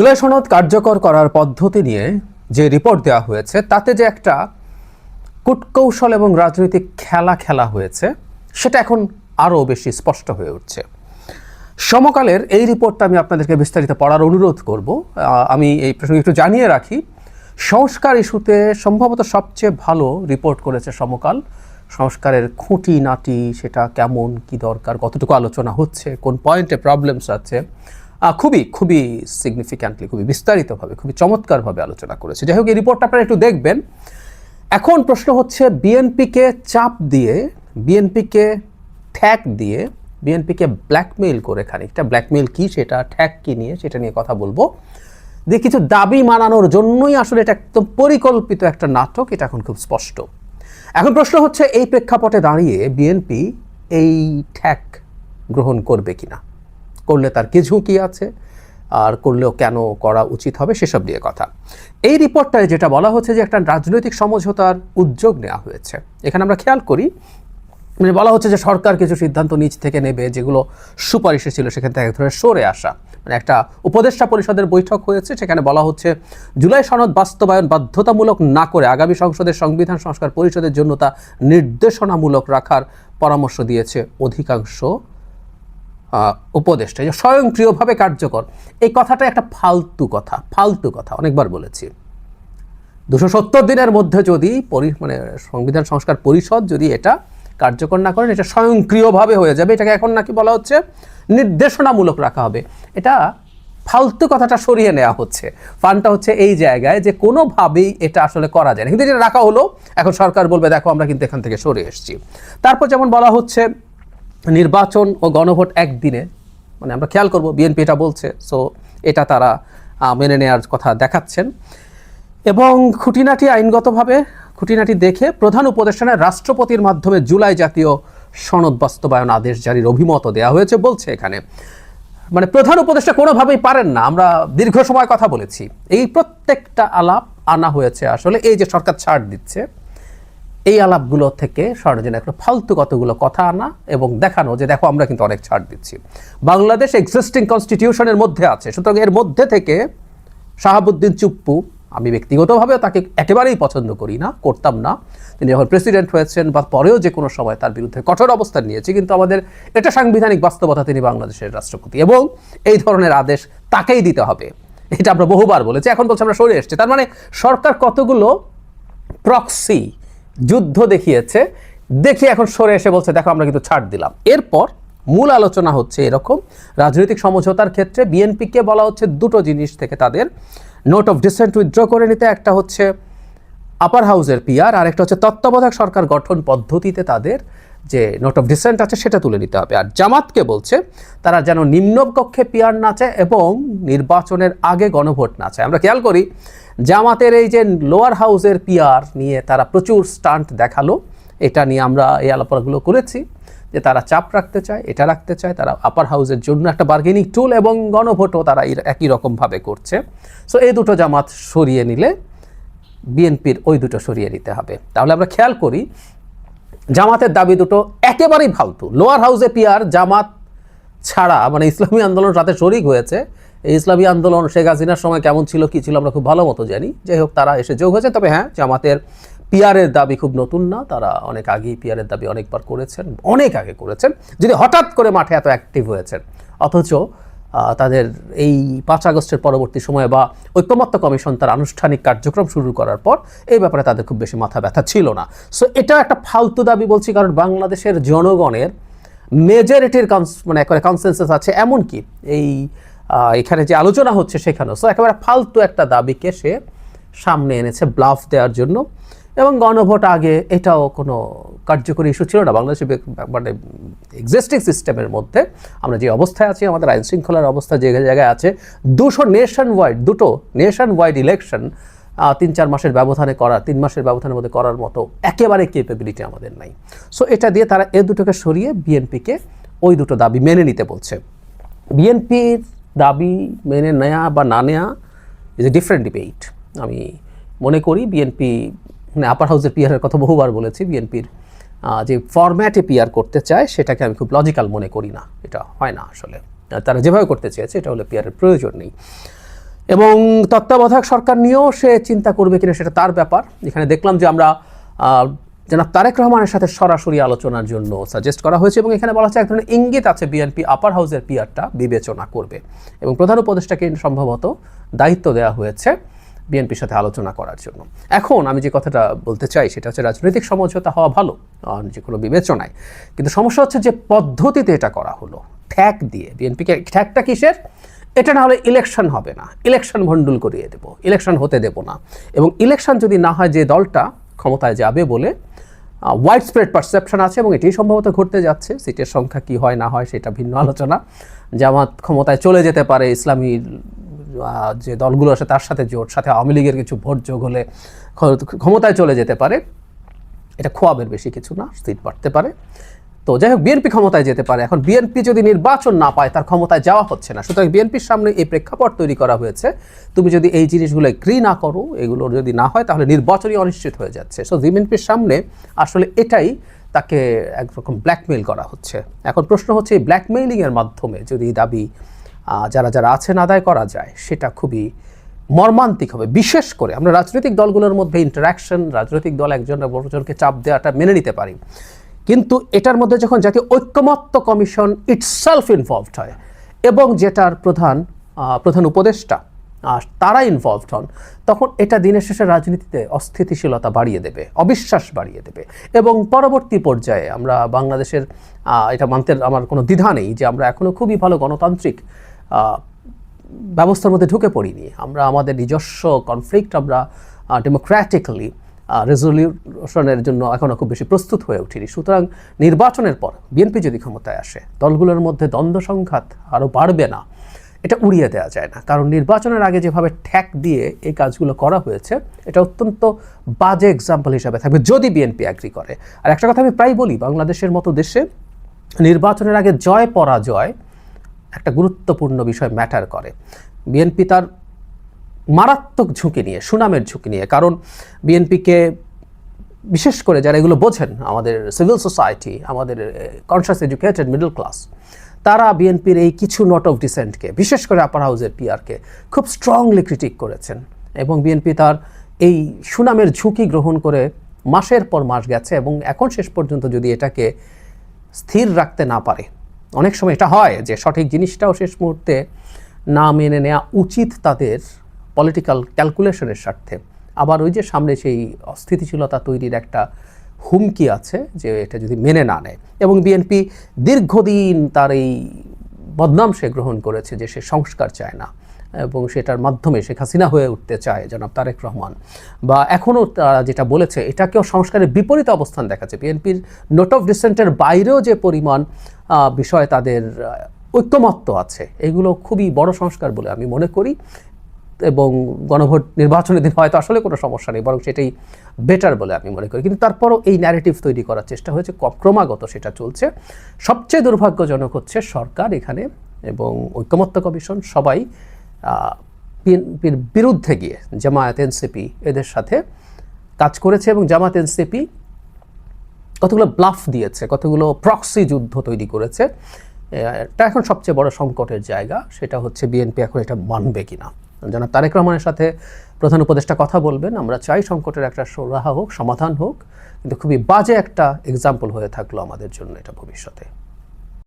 জুলাই সনদ কার্যকর করার পদ্ধতি নিয়ে যে রিপোর্ট দেওয়া হয়েছে তাতে যে একটা কূটকৌশল এবং রাজনৈতিক খেলা হয়েছে সেটা এখন আরও বেশি স্পষ্ট হয়ে উঠছে। সমকালের এই রিপোর্টটা আমি আপনাদেরকে বিস্তারিত পড়ার অনুরোধ করব। আমি এই প্রসঙ্গে একটু জানিয়ে রাখি, সংস্কার ইস্যুতে সম্ভবত সবচেয়ে ভালো রিপোর্ট করেছে সমকাল। সংস্কারের খুঁটিনাটি, সেটা কেমন, কি দরকার, কতটুকু আলোচনা হচ্ছে, কোন পয়েন্টে প্রবলেমস আছে, খুবই সিগনিফিক্যান্টলি, খুবই বিস্তারিতভাবে, খুবই চমৎকারভাবে আলোচনা করেছে। যাই হোক, এই রিপোর্টটা আপনারা একটু দেখবেন। এখন প্রশ্ন হচ্ছে, বিএনপিকে চাপ দিয়ে, বিএনপিকে ঠ্যাক দিয়ে, বিএনপিকে ব্ল্যাকমেইল করে, খানিকটা ব্ল্যাকমেইল কি সেটা, ঠ্যাক কি নিয়ে সেটা নিয়ে কথা বলবো, যে কিছু দাবি মানানোর জন্যই আসলে এটা একদম পরিকল্পিত একটা নাটক, এটা এখন খুব স্পষ্ট। এখন প্রশ্ন হচ্ছে, এই প্রেক্ষাপটে দাঁড়িয়ে বিএনপি এই ঠ্যাক গ্রহণ করবে কিনা, করলে তার কি ঝুঁকি আছে, আর করলেও কেন করা উচিত হবে, সেসব নিয়ে কথা। এই রিপোর্টটায় যেটা বলা হচ্ছে যে একটা রাজনৈতিক সমঝোতার উদ্যোগ নেওয়া হয়েছে। এখানে আমরা খেয়াল করি, মানে বলা হচ্ছে যে সরকার কিছু সিদ্ধান্ত নিজ থেকে নেবে, যেগুলো সুপারিশে ছিল সেখান থেকে এক ধরনের সরে আসা। মানে একটা উপদেষ্টা পরিষদের বৈঠক হয়েছে, সেখানে বলা হচ্ছে জুলাই সনদ বাস্তবায়ন বাধ্যতামূলক না করে আগামী সংসদের সংবিধান সংস্কার পরিষদের জন্য তা নির্দেশনামূলক রাখার পরামর্শ দিয়েছে অধিকাংশ উপদেষ্টা, যে স্বয়ংক্রিয়ভাবে কার্যকর। এই কথাটা একটা ফালতু কথা, অনেকবার বলেছি। 270 দিনের মধ্যে যদি মানে সংবিধান সংস্কার পরিষদ যদি এটা কার্যকর না করেন, এটা স্বয়ংক্রিয়ভাবে হয়ে যাবে। এটাকে এখন নাকি বলা হচ্ছে নির্দেশনামূলক রাখা হবে। এটা ফালতু কথাটা সরিয়ে নেওয়া হচ্ছে। ফানটা হচ্ছে এই জায়গায় যে কোনোভাবেই এটা আসলে করা যায় না, কিন্তু যেটা রাখা হলো, এখন সরকার বলবে দেখো আমরা কিন্তু এখান থেকে সরে এসেছি। তারপর যেমন বলা হচ্ছে নির্বাচন ও গণভোট একদিনে, মানে আমরা খেয়াল করব বিএনপি এটা বলছে, সো এটা তারা মেনে নেওয়ার কথা দেখাচ্ছেন। এবং খুঁটিনাটি আইনগতভাবে খুঁটিনাটি দেখে প্রধান উপদেষ্টা রাষ্ট্রপতির মাধ্যমে জুলাই জাতীয় সনদ বাস্তবায়ন আদেশ জারির অভিমত দেওয়া হয়েছে বলছে। এখানে মানে প্রধান উপদেষ্টা কোনোভাবেই পারেন না। আমরা দীর্ঘ সময় কথা বলেছি, এই প্রত্যেকটা আলাপ আনা হয়েছে আসলে এই যে সরকার ছাড় দিচ্ছে, এই আলাপগুলো থেকে সরাসরি একটা ফালতু কতগুলো কথা আনা এবং দেখানো যে দেখো আমরা কিন্তু অনেক ছাড় দিচ্ছি। বাংলাদেশ এক্সিস্টিং কনস্টিটিউশনের মধ্যে আছে, সুতরাং এর মধ্যে থেকে শাহাবুদ্দিন চুপ্পু, আমি ব্যক্তিগতভাবে তাকে একেবারেই পছন্দ করি না, করতাম না। তিনি যখন প্রেসিডেন্ট হয়েছেন বা পরেও যে কোনো সময় তার বিরুদ্ধে কঠোর অবস্থান নিয়েছি, কিন্তু আমাদের এটা সাংবিধানিক বাস্তবতা, তিনি বাংলাদেশের রাষ্ট্রপতি এবং এই ধরনের আদেশ তাকেই দিতে হবে, এটা আমরা বহুবার বলেছি। এখন বলছে আমরা সরে এসেছি। তার মানে সরকার কতগুলো প্রক্সি যুদ্ধ দেখিয়েছে, দেখিয়ে এখন সরে এসে বলছে দেখো আমরা কিন্তু ছাড় দিলাম। এরপর মূল আলোচনা হচ্ছে এরকম, রাজনৈতিক সমঝোতার ক্ষেত্রে বিএনপিকে বলা হচ্ছে দুটো জিনিস থেকে তাদের নোট অফ ডিসেন্ট উইথড্র করে নিতে। একটা হচ্ছে আপার হাউসের পিআর, আর একটা হচ্ছে তত্ত্বাবধায়ক সরকার গঠন পদ্ধতিতে তাদের যে নোট অফ ডিসেন্ট আছে সেটা তুলে নিতে হবে। আর জামাতকে বলছে তারা যেন নিম্নকক্ষে পিআর না চায় এবং নির্বাচনের আগে গণভোট না চায়। আমরা খেয়াল করি জামাতের এই যে লোয়ার হাউসের পিআর নিয়ে তারা প্রচুর স্টান্ট দেখালো, এটা নিয়ে আমরা এই আলোচনাগুলো করেছি যে তারা চাপ রাখতে চায়, এটা রাখতে চায়, তারা আপার হাউসের জন্য একটা বার্গেনিং টুল, এবং গণভোটও তারা একই রকমভাবে করছে। সো এই দুটো জামাত সরিয়ে নিলে বিএনপির ওই দুটো সরিয়ে নিতে হবে। তাহলে আমরা খেয়াল করি জামাতের দাবি দুটো একেবারেই ফালতু। লোয়ার হাউসে পিআর জামাত ছাড়া, মানে ইসলামী আন্দোলন সাথে শরিক হয়েছে। এই ইসলামী আন্দোলন শেখ হাসিনার সময় কেমন ছিল কি ছিল আমরা খুব ভালো মতো জানি। যাই হোক, তারা এসে যোগ হয়েছে। তবে হ্যাঁ, জামাতের পিআরের দাবি খুব নতুন না, তারা অনেক আগেই পিআরের দাবি অনেকবার করেছেন, অনেক আগে করেছেন, যদি হঠাৎ করে মাঠে এত অ্যাক্টিভ হয়েছেন। অথচ তাদের এই 5 আগস্টের পরবর্তী সময়ে বা ঐকমত্য কমিশন তার আনুষ্ঠানিক কার্যক্রম শুরু করার পর এই ব্যাপারে তাদের খুব বেশি মাথা ব্যথা ছিল না। সো এটা একটা ফালতু দাবি বলছি, কারণ বাংলাদেশের জনগণের মেজরিটির মানে একেবারে কনসেনসাস আছে, এমনকি এখানে যে আলোচনা হচ্ছে সেখানেও। সো একেবারে ফালতু একটা দাবিকে সে সামনে এনেছে ব্লাফ দেওয়ার জন্য। এবং গণভোট আগে, এটাও কোনো কার্যকরী ইস্যু ছিল না বাংলাদেশের মানে এক্সিস্টিং সিস্টেমের মধ্যে। আমরা যে অবস্থায় আছি, আমাদের আইন শৃঙ্খলার অবস্থা যে জায়গায় আছে, দুটো নেশন ওয়াইড ইলেকশন 3-4 মাসের ব্যবধানে করা, 3 মাসের ব্যবধানের মধ্যে করার মতো একেবারে ক্যাপাবিলিটি আমাদের নাই। সো এটা দিয়ে তারা এ দুটোকে সরিয়ে বিএনপিকে ওই দুটো দাবি মেনে নিতে বলছে। বিএনপির দাবি মেনে নেয়া বা না নেয়া ইজ এ ডিফারেন্ট ডিবেট। আমি মনে করি বিএনপি, মানে আপার হাউসের পিআরের কথা বহুবার বলেছি, বিএনপির যে ফরম্যাটে পিআর করতে চায় সেটাকে আমি খুব লজিক্যাল মনে করি না। এটা হয় না আসলে, তারা যেভাবে করতে চেয়েছে এটা হলে পিআরের প্রয়োজন নেই। এবং তত্ত্বাবধায়ক সরকার নিয়েও সে চিন্তা করবে কিনা সেটা তার ব্যাপার। এখানে দেখলাম যে আমরা জনাব তারেক রহমানের সাথে সরাসরি আলোচনার জন্য সাজেস্ট করা হয়েছে এবং এখানে বলা হচ্ছে এক ধরনের ইঙ্গিত আছে বিএনপি আপার হাউসের পিআরটা বিবেচনা করবে এবং প্রধান উপদেষ্টাকে সম্ভবত দায়িত্ব দেওয়া হয়েছে বিএনপির সাথে আলোচনা করার জন্য। এখন আমি যে কথাটা বলতে চাই সেটা হচ্ছে রাজনৈতিক সমঝোতা হওয়া ভালো যে কোনো বিবেচনায়, কিন্তু সমস্যা হচ্ছে যে পদ্ধতিতে এটা করা হলো ঠ্যাক দিয়ে। বিএনপিকে ঠ্যাকটা কিসের? এটা না হলে ইলেকশন হবে না, ইলেকশন ভণ্ডুল করিয়ে দেব, ইলেকশন হতে দেব না। এবং ইলেকশন যদি না হয় যে দলটা ক্ষমতায় যাবে বলে ওয়াইড স্প্রেড পারসেপশন আছে এবং এটাই সম্ভবত ঘটতে যাচ্ছে। সিটের সংখ্যা কি হয় না হয় সেটা ভিন্ন আলোচনা। জামাত ক্ষমতায় চলে যেতে পারে, ইসলামী যে দলগুলো আছে তার সাথে জোট, সাথে আওয়ামী লীগের কিছু ভোট যোগ হলে ক্ষমতায় চলে যেতে পারে। এটা খোয়াবের বেশি কিছু না, সিট বাড়তে পারে। তো যাই হোক, বিএনপি ক্ষমতায় যেতে পারে। এখন বিএনপি যদি নির্বাচন না পায়, তার ক্ষমতায় যাওয়া হচ্ছে না, সুতরাং বিএনপির সামনে এই প্রেক্ষাপট তৈরি করা হয়েছে, তুমি যদি এই জিনিসগুলো এগ্রি না করো, এগুলো যদি না হয়, তাহলে নির্বাচনই অনিশ্চিত হয়ে যাচ্ছে। সো বিএনপির সামনে আসলে এটাই তাকে একরকম ব্ল্যাকমেইল করা হচ্ছে। এখন প্রশ্ন হচ্ছে এই ব্ল্যাকমেইলিংয়ের মাধ্যমে যদি দাবি যারা আছেন আদায় করা যায়, সেটা খুবই মর্মান্তিক হবে। বিশেষ করে আমরা রাজনৈতিক দলগুলোর মধ্যে ইন্টারাকশন, রাজনৈতিক দল একজন অপরজনকে চাপ দেওয়াটা মেনে নিতে পারি, কিন্তু এটার মধ্যে যখন জাতীয় ঐক্যমত্য কমিশন ইটসেলফ ইনভলভড হয় এবং যেটার প্রধান উপদেষ্টা তারা ইনভলভড হন, তখন এটা দিনের শেষে রাজনীতিতে অস্থিতিশীলতা বাড়িয়ে দেবে, অবিশ্বাস বাড়িয়ে দেবে। এবং পরবর্তী পর্যায়ে আমরা বাংলাদেশের এটা মানতে আমার কোনো দ্বিধা নেই যে আমরা এখনও খুবই ভালো গণতান্ত্রিক ব্যবস্থার মধ্যে ঢুকে পড়িনি। আমরা আমাদের নিজস্ব কনফ্লিক্ট আমরা ডেমোক্র্যাটিক্যালি রেজলিউশনের জন্য এখনও খুব বেশি প্রস্তুত হয়ে উঠিনি। সুতরাং নির্বাচনের পর বিএনপি যদি ক্ষমতায় আসে, দলগুলোর মধ্যে দ্বন্দ্ব সংঘাত আরও বাড়বে না, এটা উড়িয়ে দেওয়া যায় না। কারণ নির্বাচনের আগে যেভাবে ঠ্যাক দিয়ে এই কাজগুলো করা হয়েছে, এটা অত্যন্ত বাজে এক্সাম্পল হিসাবে থাকবে যদি বিএনপি অ্যাগ্রি করে। আর একটা কথা আমি প্রায় বলি, বাংলাদেশের মতো দেশে নির্বাচনের আগে জয় পরাজয় একটা গুরুত্বপূর্ণ বিষয় ম্যাটার করে। বিএনপি তার মারাত্মক ঝুঁকি নিয়ে, সুনামের ঝুঁকি নিয়ে, কারণ বিএনপিকে বিশেষ করে যারা এগুলো বোঝেন, আমাদের সিভিল সোসাইটি, আমাদের কনসাস এডুকেটেড মিডল ক্লাস, তারা বিএনপির এই কিছু নোট অফ ডিসেন্টকে, বিশেষ করে আপার হাউসের পিআরকে খুব স্ট্রংলি ক্রিটিক করেছেন। এবং বিএনপি তার এই সুনামের ঝুঁকি গ্রহণ করে মাসের পর মাস গেছে এবং এখন শেষ পর্যন্ত যদি এটাকে স্থির রাখতে না পারে, অনেক সময় এটা হয় যে সঠিক জিনিসটাও শেষ মুহূর্তে না মেনে নেওয়া উচিত তাদের পলিটিক্যাল ক্যালকুলেশনের স্বার্থে। আবার ওই যে সামনে সেই অস্থিতিশীলতা তৈরির একটা হুমকি আছে যে এটা যদি মেনে না নেয়। এবং বিএনপি দীর্ঘদিন তার এই বদনাম সে গ্রহণ করেছে যে সে সংস্কার চায় না এবং সেটার মাধ্যমে শেখ হাসিনা হয়ে উঠতে চায় জনাব তারেক রহমান, বা এখনও তারা যেটা বলেছে এটাকেও সংস্কারের বিপরীত অবস্থান দেখাচ্ছে। বিএনপির নোট অফ ডিসেন্টের বাইরেও যে পরিমাণ বিষয় তাদের ঐক্যমত্য আছে, এগুলো খুবই বড় সংস্কার বলে আমি মনে করি। এবং গণভোট নির্বাচনের দিন হয়তো আসলে কোনো সমস্যা নেই, বরং সেটাই বেটার বলে আমি মনে করি। কিন্তু তারপরও এই ন্যারেটিভ তৈরি করার চেষ্টা হয়েছে, ক্রমাগত সেটা চলছে। সবচেয়ে দুর্ভাগ্যজনক হচ্ছে সরকার এখানে এবং ঐক্যমত্য কমিশন সবাই বিএনপির বিরুদ্ধে গিয়ে জামায়াত এনসিপি এদের সাথে কাজ করেছে এবং জামায়াত এনসিপি কতগুলো ব্লাফ দিয়েছে, কতগুলো প্রক্সি যুদ্ধ তৈরি করেছে। এটা এখন সবচেয়ে বড় সংকটের জায়গা, সেটা হচ্ছে বিএনপি এখন এটা মানবে কিনা। জনাব তারেক রহমানের সাথে প্রধান উপদেষ্টা কথা বলবেন, আমরা চাই সংকটের একটা সুরাহা হোক, সমাধান হোক, কিন্তু খুবই বাজে একটা এক্সাম্পল হয়ে থাকলো আমাদের জন্য এটা ভবিষ্যতে।